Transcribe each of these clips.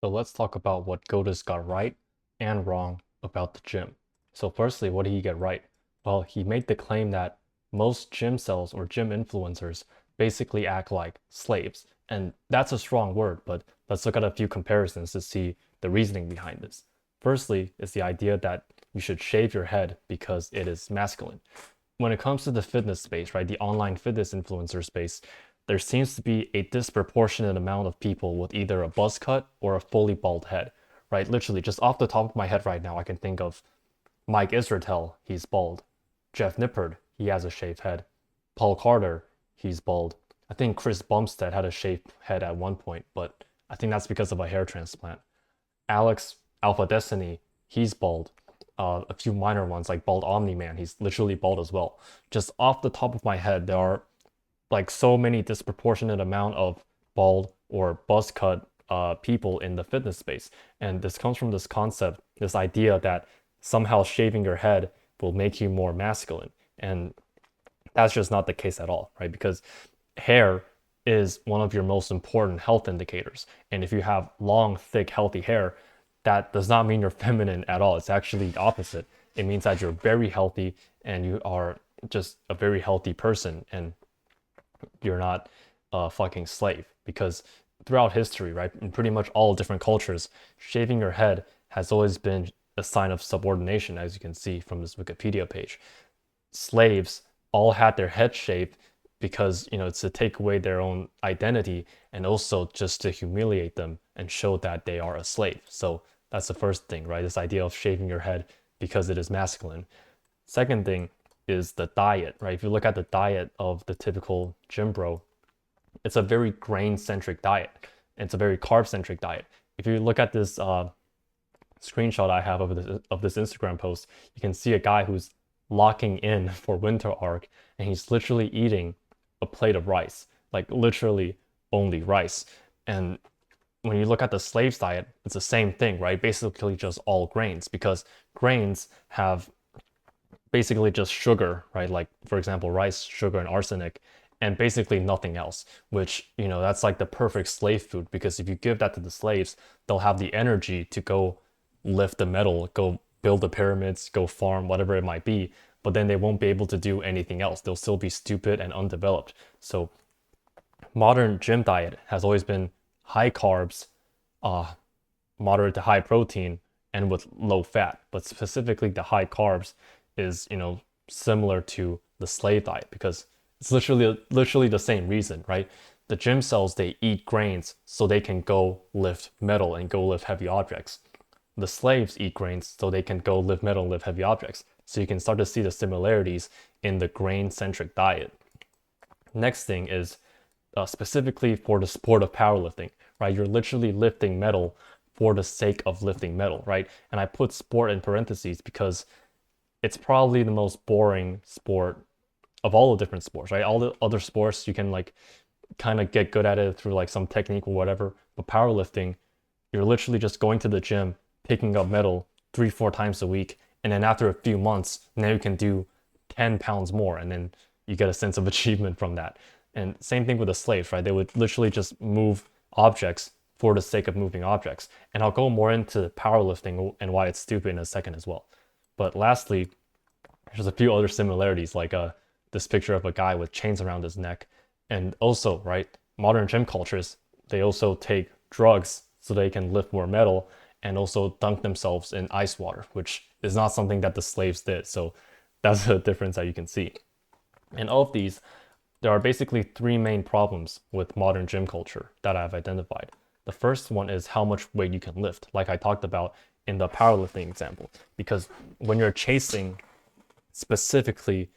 So let's talk about what Goatis got right and wrong about the gym. So firstly, what did he get right? Well, he made the claim that most gym cells or gym influencers basically act like slaves. And that's a strong word, but let's look at a few comparisons to see the reasoning behind this. Firstly, is the idea that you should shave your head because it is masculine. When it comes to the fitness space, right, the online fitness influencer space, there seems to be a disproportionate amount of people with either a buzz cut or a fully bald head, right? Literally, just off the top of my head right now, I can think of Mike Israetel, he's bald. Jeff Nippard, he has a shaved head. Paul Carter, he's bald. I think Chris Bumstead had a shaved head at one point, but I think that's because of a hair transplant. Alex Alpha Destiny, he's bald. A few minor ones like Bald Omni Man, he's literally bald as well. Just off the top of my head, there are like so many disproportionate amount of bald or buzz cut people in the fitness space. And this comes from this concept, this idea that somehow shaving your head will make you more masculine. And that's just not the case at all, right? Because hair is one of your most important health indicators. And if you have long, thick, healthy hair, that does not mean you're feminine at all. It's actually the opposite. It means that you're very healthy and you are just a very healthy person and you're not a fucking slave. Because throughout history, right, in pretty much all different cultures, shaving your head has always been a sign of subordination, as you can see from this Wikipedia page. Slaves all had their head shaved because it's to take away their own identity and also just to humiliate them and show that they are a slave. So that's the first thing, right? This idea of shaving your head because it is masculine. Second thing is the diet, right? If you look at the diet of the typical gym bro, it's a very grain centric diet. It's a very carb centric diet. If you look at this screenshot I have of this Instagram post, you can see a guy who's locking in for winter arc and he's literally eating a plate of rice, like literally only rice. And when you look at the slaves diet, it's the same thing, right? Basically just all grains because grains have basically just sugar, right? Like for example, rice, sugar, and arsenic, and basically nothing else, which, that's like the perfect slave food because if you give that to the slaves, they'll have the energy to go lift the metal, go build the pyramids, go farm, whatever it might be, but then they won't be able to do anything else. They'll still be stupid and undeveloped. So modern gym diet has always been high carbs, uh, moderate to high protein, and with low fat. But specifically, the high carbs is similar to the slave diet because it's literally the same reason, right? The gym cells they eat grains so they can go lift metal and go lift heavy objects. The slaves eat grains so they can go lift metal and lift heavy objects. So you can start to see the similarities in the grain-centric diet. Next thing is specifically for the sport of powerlifting, right? You're literally lifting metal for the sake of lifting metal, right? And I put sport in parentheses because it's probably the most boring sport of all the different sports, right? All the other sports you can like kind of get good at it through like some technique or whatever, but powerlifting, you're literally just going to the gym, picking up metal 3, 4 times a week, and then after a few months, now you can do 10 pounds more, and then you get a sense of achievement from that. And same thing with the slaves, right? They would literally just move objects for the sake of moving objects. And I'll go more into powerlifting and why it's stupid in a second as well. But lastly, there's a few other similarities, like this picture of a guy with chains around his neck. And also, right, modern gym cultures, they also take drugs so they can lift more metal and also dunk themselves in ice water, which is not something that the slaves did. So that's a difference that you can see. And of these, there are basically three main problems with modern gym culture that I've identified. The first one is how much weight you can lift, like I talked about in the powerlifting example. Because when you're chasing specifically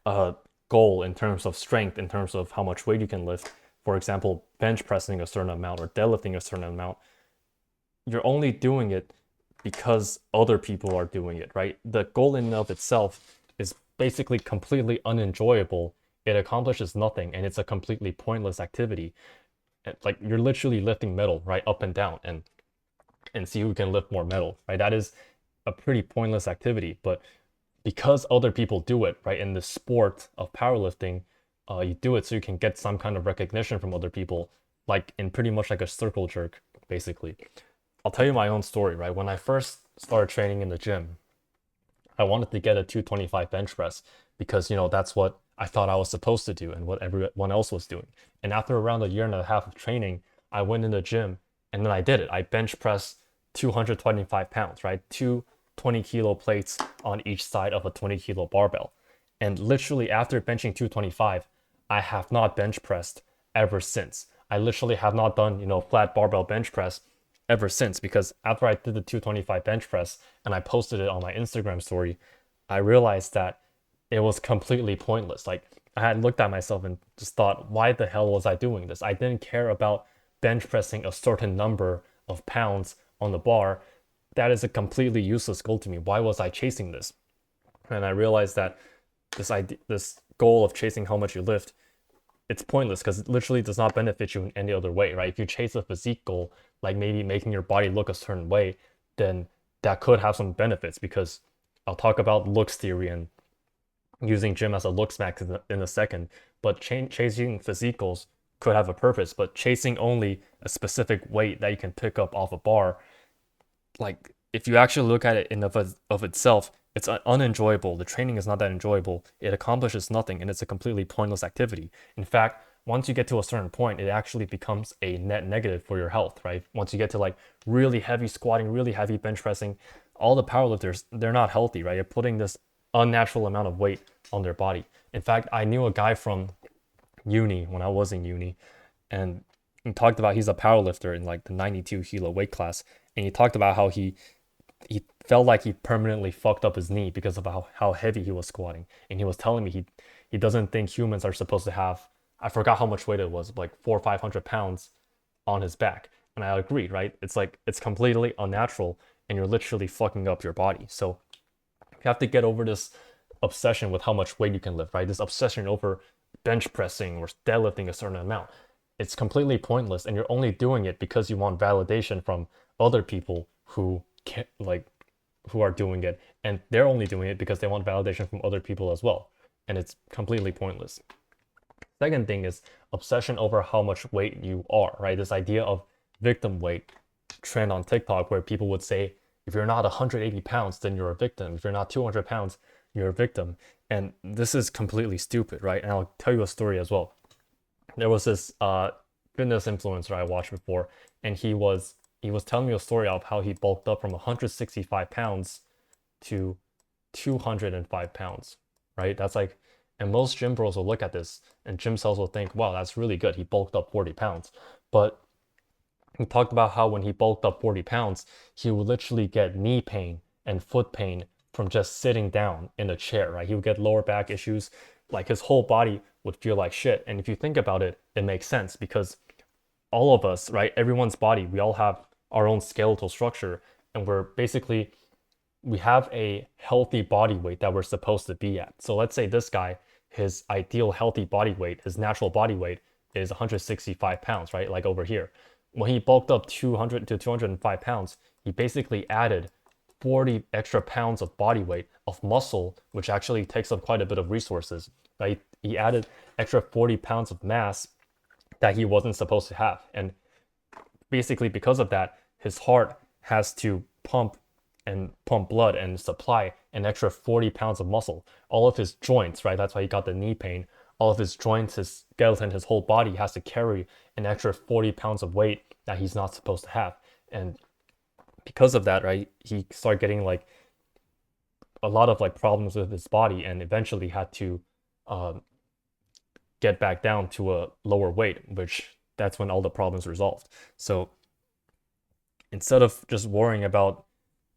a goal in terms of strength, in terms of how much weight you can lift, for example, bench pressing a certain amount or deadlifting a certain amount, you're only doing it because other people are doing it, right? The goal in and of itself is basically completely unenjoyable. It accomplishes nothing and it's a completely pointless activity. Like you're literally lifting metal right up and down and see who can lift more metal, right? That is a pretty pointless activity, but because other people do it, right, in the sport of powerlifting, you do it so you can get some kind of recognition from other people, like in pretty much like a circle jerk, basically. I'll tell you my own story, right? When I first started training in the gym, I wanted to get a 225 bench press because, that's what I thought I was supposed to do and what everyone else was doing. And after around a year and a half of training, I went in the gym and then I did it. I bench pressed 225 pounds, right? Two 20-kilo plates on each side of a 20-kilo barbell. And literally after benching 225, I have not bench pressed ever since. I literally have not done, flat barbell bench press ever since, because after I did the 225 bench press and I posted it on my Instagram story, I realized that it was completely pointless. Like, I had looked at myself and just thought, why the hell was I doing this? I didn't care about bench pressing a certain number of pounds on the bar. That is a completely useless goal to me. Why was I chasing this? And I realized that this goal of chasing how much you lift, it's pointless because it literally does not benefit you in any other way, right? If you chase a physique goal, like maybe making your body look a certain way, then that could have some benefits, because I'll talk about looks theory and using gym as a looks max in a second. But chasing physique goals could have a purpose, but chasing only a specific weight that you can pick up off a bar, like, if you actually look at it in of itself, it's unenjoyable. The training is not that enjoyable. It accomplishes nothing, and it's a completely pointless activity. In fact, once you get to a certain point, it actually becomes a net negative for your health, right? Once you get to like really heavy squatting, really heavy bench pressing, all the powerlifters, they're not healthy, right? You're putting this unnatural amount of weight on their body. In fact, I knew a guy from uni when I was in uni, and he talked about he's a powerlifter in like the 92 kilo weight class, and he talked about how he felt like he permanently fucked up his knee because of how heavy he was squatting. And he was telling me he doesn't think humans are supposed to have, I forgot how much weight it was, like 400 or 500 pounds on his back. And I agreed, right? It's like, it's completely unnatural and you're literally fucking up your body. So you have to get over this obsession with how much weight you can lift, right? This obsession over bench pressing or deadlifting a certain amount. It's completely pointless, and you're only doing it because you want validation from other people who can, like, who are doing it, and they're only doing it because they want validation from other people as well, and it's completely pointless. Second thing is obsession over how much weight you are, right? This idea of victim weight trend on TikTok, where people would say, if you're not 180 pounds, then you're a victim. If you're not 200 pounds, you're a victim. And this is completely stupid, right? And I'll tell you a story as well. There was this fitness influencer I watched before, and he was telling me a story of how he bulked up from 165 pounds to 205 pounds, right? That's like, and most gym bros will look at this, and gym cells will think, wow, that's really good. He bulked up 40 pounds. But he talked about how when he bulked up 40 pounds, he would literally get knee pain and foot pain from just sitting down in a chair, right? He would get lower back issues, like his whole body would feel like shit. And if you think about it, it makes sense, because all of us, right? Everyone's body, we all have our own skeletal structure, and we have a healthy body weight that we're supposed to be at. So let's say this guy, his ideal healthy body weight, his natural body weight is 165 pounds, right? Like over here. When he bulked up 200 to 205 pounds, he basically added 40 extra pounds of body weight of muscle, which actually takes up quite a bit of resources, right? He added extra 40 pounds of mass that he wasn't supposed to have. And basically because of that, his heart has to pump blood and supply an extra 40 pounds of muscle. All of his joints, right? That's why he got the knee pain. All of his joints, his skeleton, his whole body has to carry an extra 40 pounds of weight that he's not supposed to have. And because of that, right, he started getting like a lot of like problems with his body, and eventually had to um, get back down to a lower weight, which that's when all the problems resolved. So instead of just worrying about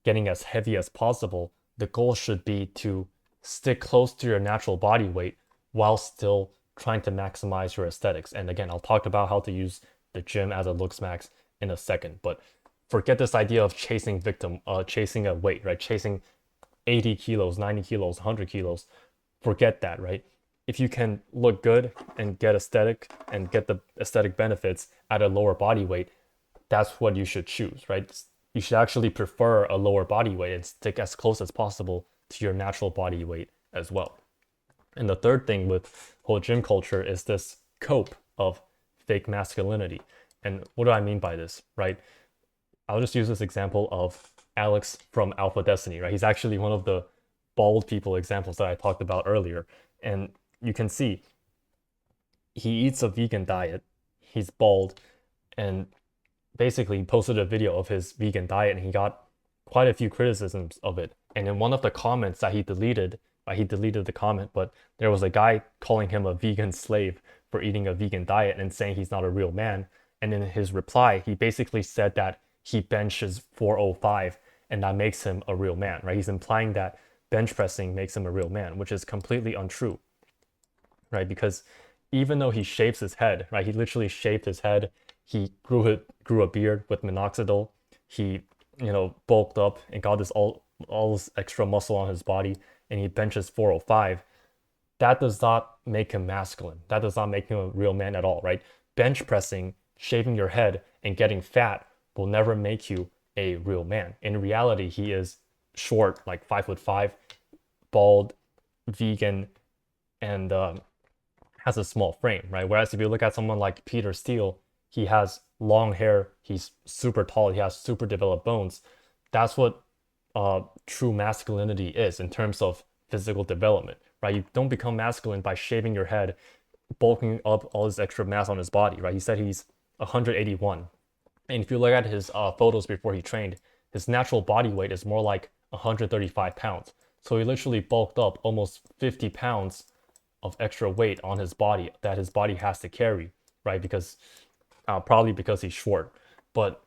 getting as heavy as possible, the goal should be to stick close to your natural body weight while still trying to maximize your aesthetics. And again, I'll talk about how to use the gym as a looks max in a second, but forget this idea of chasing a weight, right? Chasing 80 kilos, 90 kilos, 100 kilos. Forget that, right? If you can look good and get the aesthetic benefits at a lower body weight, that's what you should choose, right? You should actually prefer a lower body weight and stick as close as possible to your natural body weight as well. And the third thing with whole gym culture is this cope of fake masculinity. And what do I mean by this, right? I'll just use this example of Alex from Alpha Destiny, right? He's actually one of the bald people examples that I talked about earlier. And you can see he eats a vegan diet, he's bald, and basically he posted a video of his vegan diet and he got quite a few criticisms of it. And in one of the comments that he deleted the comment, but there was a guy calling him a vegan slave for eating a vegan diet and saying he's not a real man. And in his reply, he basically said that he benches 405 and that makes him a real man, right? He's implying that bench pressing makes him a real man, which is completely untrue, right? Because even though he shaves his head, right? He literally shaved his head. He grew a beard with minoxidil. He, bulked up and got all this extra muscle on his body, and he benches 405. That does not make him masculine. That does not make him a real man at all, right? Bench pressing, shaving your head, and getting fat will never make you a real man. In reality, he is short, like 5'5", bald, vegan, and has a small frame, right? Whereas if you look at someone like Peter Steele, he has long hair, he's super tall, he has super developed bones. That's what true masculinity is in terms of physical development, right? You don't become masculine by shaving your head, bulking up all this extra mass on his body, right? He said he's 181. And if you look at his photos before he trained, his natural body weight is more like 135 pounds. So he literally bulked up almost 50 pounds of extra weight on his body that his body has to carry, right? Because probably because he's short. But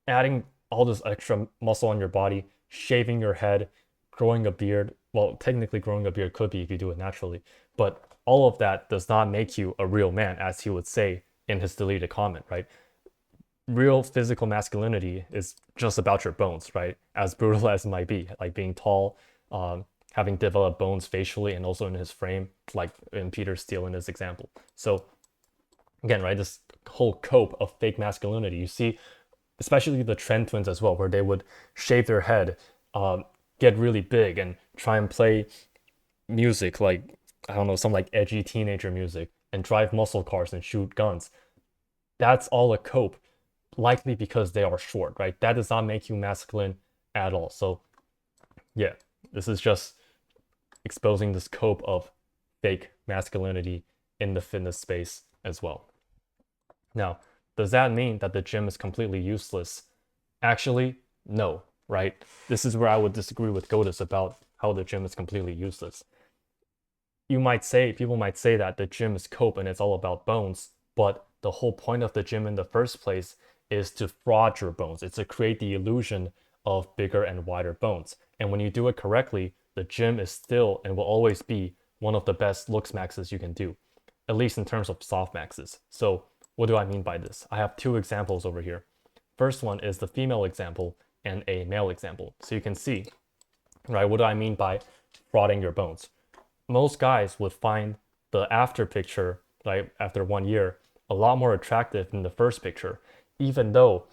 adding all this extra muscle on your body, shaving your head, growing a beard, well, technically growing a beard could be if you do it naturally, but all of that does not make you a real man, as he would say in his deleted comment, right? Real physical masculinity is just about your bones, right? As brutal as it might be, like being tall, having developed bones facially and also in his frame, like in Peter Steele in his example. So again, right, this whole cope of fake masculinity, you see, especially the Trend twins as well, where they would shave their head, get really big, and try and play music like, I don't know, some like edgy teenager music, and drive muscle cars and shoot guns. That's all a cope, likely because they are short, right? That does not make you masculine at all. So yeah, this is just exposing the scope of fake masculinity in the fitness space as well. Now, does that mean that the gym is completely useless? Actually, no, right? This is where I would disagree with Goatis about how the gym is completely useless. People might say that the gym is cope and it's all about bones, but the whole point of the gym in the first place is to fraud your bones. It's to create the illusion of bigger and wider bones. And when you do it correctly, the gym is still and will always be one of the best looks maxes you can do, at least in terms of soft maxes. So what do I mean by this? I have two examples over here. First one is the female example and a male example. So you can see, right, what do I mean by frauding your bones? Most guys would find the after picture, right, after 1 year, a lot more attractive than the first picture, even though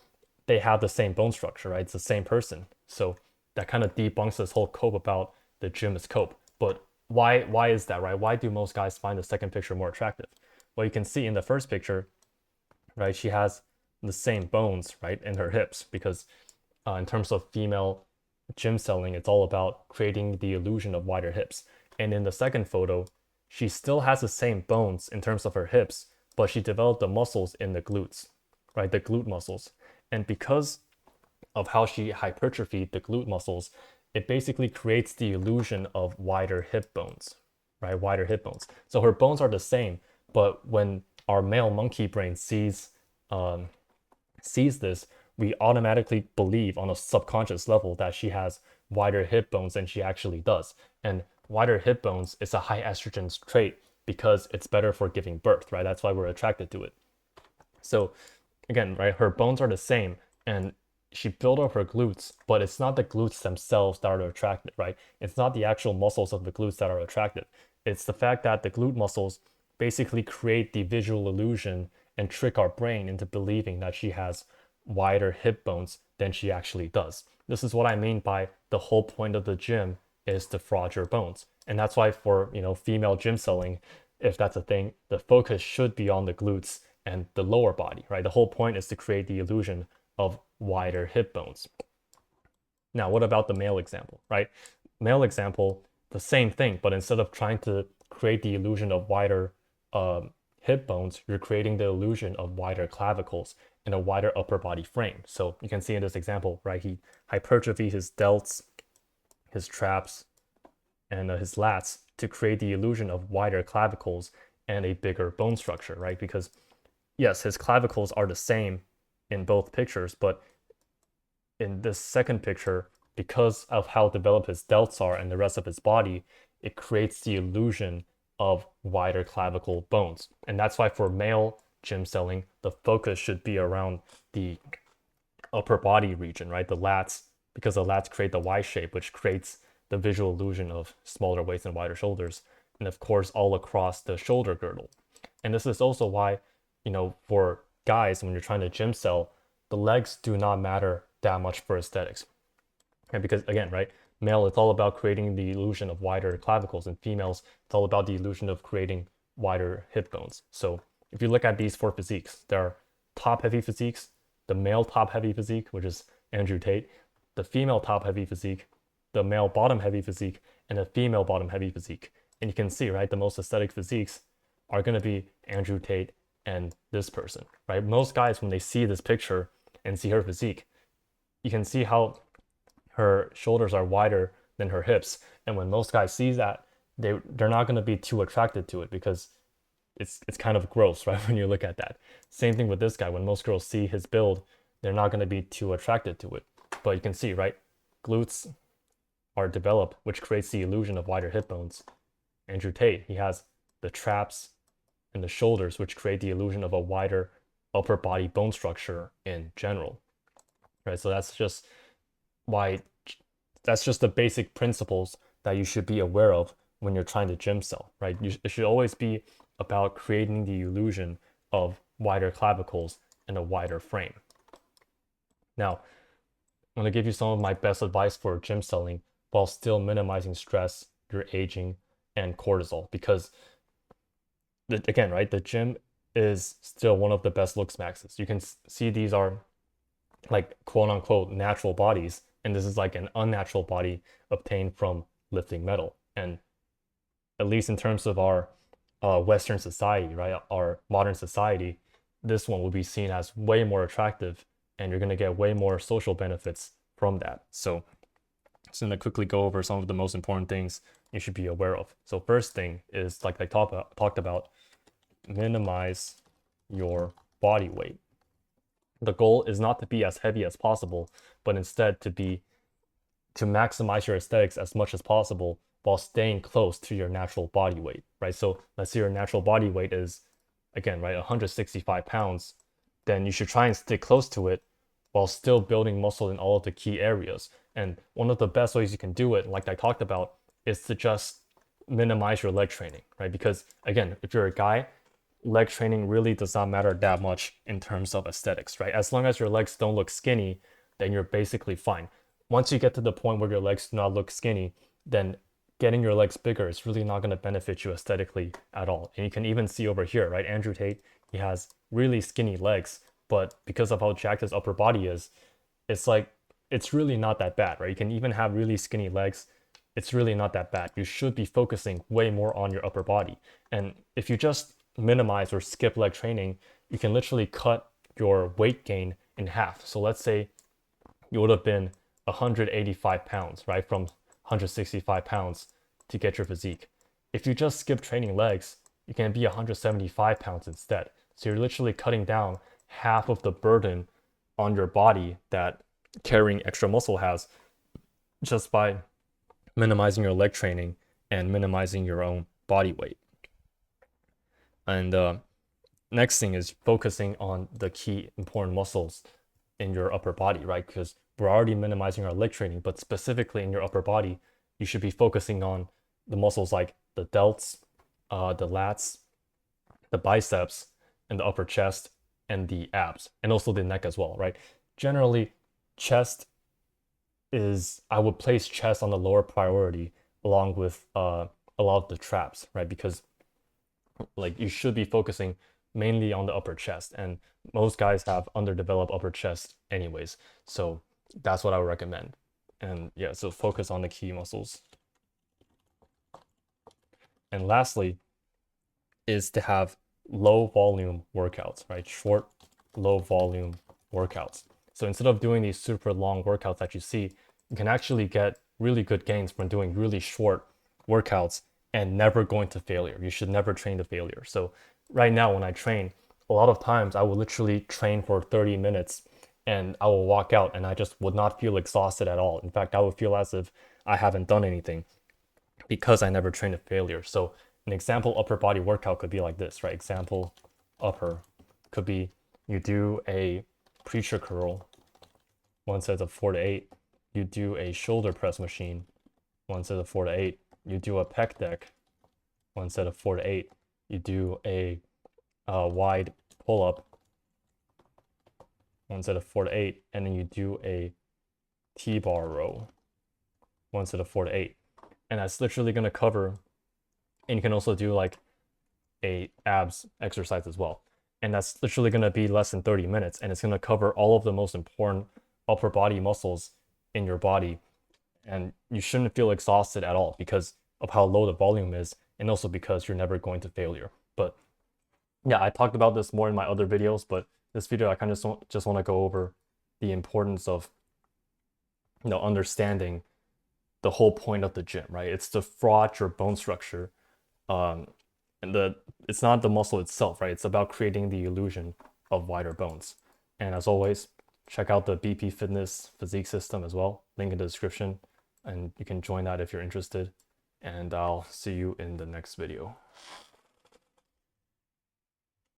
they have the same bone structure, right? It's the same person. So that kind of debunks this whole cope about the gym is cope. But why is that, right? Why do most guys find the second picture more attractive? Well, you can see in the first picture, right, she has the same bones, right, in her hips, because in terms of female gym selling, it's all about creating the illusion of wider hips. And in the second photo, she still has the same bones in terms of her hips, but she developed the muscles in the glutes, right, the glute muscles. And because of how she hypertrophied the glute muscles, it basically creates the illusion of wider hip bones, right, wider hip bones. So her bones are the same, but when our male monkey brain sees this, we automatically believe on a subconscious level that she has wider hip bones than she actually does. And wider hip bones is a high estrogen trait because it's better for giving birth, right? That's why we're attracted to it. So again, right, her bones are the same and she built up her glutes, but it's not the glutes themselves that are attractive, right? It's not the actual muscles of the glutes that are attractive. It's the fact that the glute muscles basically create the visual illusion and trick our brain into believing that she has wider hip bones than she actually does. This is what I mean by the whole point of the gym is to fraud your bones. And that's why for, female gym selling, if that's a thing, the focus should be on the glutes and the lower body, right? The whole point is to create the illusion of wider hip bones. Now, what about the male example, right? Male example, the same thing, but instead of trying to create the illusion of wider hip bones, you're creating the illusion of wider clavicles and a wider upper body frame. So you can see in this example, right, he hypertrophied his delts, his traps, and his lats to create the illusion of wider clavicles and a bigger bone structure, right? Because yes, his clavicles are the same in both pictures, but in this second picture, because of how developed his delts are and the rest of his body, it creates the illusion of wider clavicle bones. And that's why for male gym selling, the focus should be around the upper body region, right? The lats, because the lats create the Y shape, which creates the visual illusion of smaller waist and wider shoulders. And of course, all across the shoulder girdle. And this is also why, for guys, when you're trying to gym sell, the legs do not matter that much for aesthetics. And because again, right, male, it's all about creating the illusion of wider clavicles, and females, it's all about the illusion of creating wider hip bones. So if you look at these four physiques, there are top heavy physiques, the male top heavy physique, which is Andrew Tate, the female top heavy physique, the male bottom heavy physique, and the female bottom heavy physique. And you can see, right, the most aesthetic physiques are going to be Andrew Tate and this person, right? Most guys, when they see this picture and see her physique, you can see how her shoulders are wider than her hips. And when most guys see that, they're not going to be too attracted to it because it's kind of gross, right? When you look at that. Same thing with this guy. When most girls see his build, they're not going to be too attracted to it. But you can see, right? Glutes are developed, which creates the illusion of wider hip bones. Andrew Tate, he has the traps and the shoulders, which create the illusion of a wider upper body bone structure in general, right? So that's just the basic principles that you should be aware of when you're trying to gym sell, right? It should always be about creating the illusion of wider clavicles and a wider frame. Now, I'm going to give you some of my best advice for gym selling while still minimizing stress, your aging, and cortisol, because again, right, the gym is still one of the best looks maxes. You can see these are like quote unquote natural bodies, and this is like an unnatural body obtained from lifting metal. And at least in terms of our Western society, right, our modern society, this one will be seen as way more attractive, and you're going to get way more social benefits from that. So I'm going to quickly go over some of the most important things you should be aware of. So first thing is, like I talked about, minimize your body weight. The goal is not to be as heavy as possible, but instead to maximize your aesthetics as much as possible while staying close to your natural body weight, right? So let's say your natural body weight is, again, right, 165 pounds, then you should try and stick close to it while still building muscle in all of the key areas. And one of the best ways you can do it, like I talked about, is to just minimize your leg training, right? Because again, if you're a guy, leg training really does not matter that much in terms of aesthetics, right? As long as your legs don't look skinny, then you're basically fine. Once you get to the point where your legs do not look skinny, then getting your legs bigger is really not going to benefit you aesthetically at all. And you can even see over here, right? Andrew Tate, he has really skinny legs, but because of how jacked his upper body is, it's really not that bad, right? You can even have really skinny legs. It's really not that bad. You should be focusing way more on your upper body. And if you just minimize or skip leg training, you can literally cut your weight gain in half. So let's say you would have been 185 pounds, right? From 165 pounds to get your physique. If you just skip training legs, you can be 175 pounds instead. So you're literally cutting down half of the burden on your body that carrying extra muscle has, just by minimizing your leg training and minimizing your own body weight. And next thing is focusing on the key important muscles in your upper body, right? Because we're already minimizing our leg training, but specifically in your upper body, you should be focusing on the muscles like the delts, the lats, the biceps, and the upper chest, and the abs, and also the neck as well, right? Generally, I would place chest on the lower priority along with a lot of the traps, right? Because like you should be focusing mainly on the upper chest. And most guys have underdeveloped upper chest anyways. So that's what I would recommend. And yeah, so focus on the key muscles. And lastly is to have low volume workouts, right? Short, low volume workouts. So instead of doing these super long workouts that you see, you can actually get really good gains from doing really short workouts and never going to failure. You should never train to failure. So right now when I train, a lot of times I will literally train for 30 minutes and I will walk out and I just would not feel exhausted at all. In fact, I would feel as if I haven't done anything because I never trained to failure. So an example upper body workout could be like this, right? Example upper could be you do a preacher curl, one set of 4 to 8. You do a shoulder press machine, one set of 4 to 8. You do a pec deck, one set of 4 to 8. You do a wide pull up, one set of 4 to 8, and then you do a T-bar row, one set of 4 to 8. And that's literally going to cover, and you can also do like a abs exercise as well. And that's literally going to be less than 30 minutes. And it's going to cover all of the most important upper body muscles in your body. And you shouldn't feel exhausted at all because of how low the volume is. And also because you're never going to failure. But yeah, I talked about this more in my other videos, but this video, I kind of just want to go over the importance of, understanding the whole point of the gym, right? It's to fraud your bone structure. Um, and it's not the muscle itself, right? It's about creating the illusion of wider bones. And as always, check out the BP Fitness Physique System as well. Link in the description, and you can join that if you're interested. And I'll see you in the next video.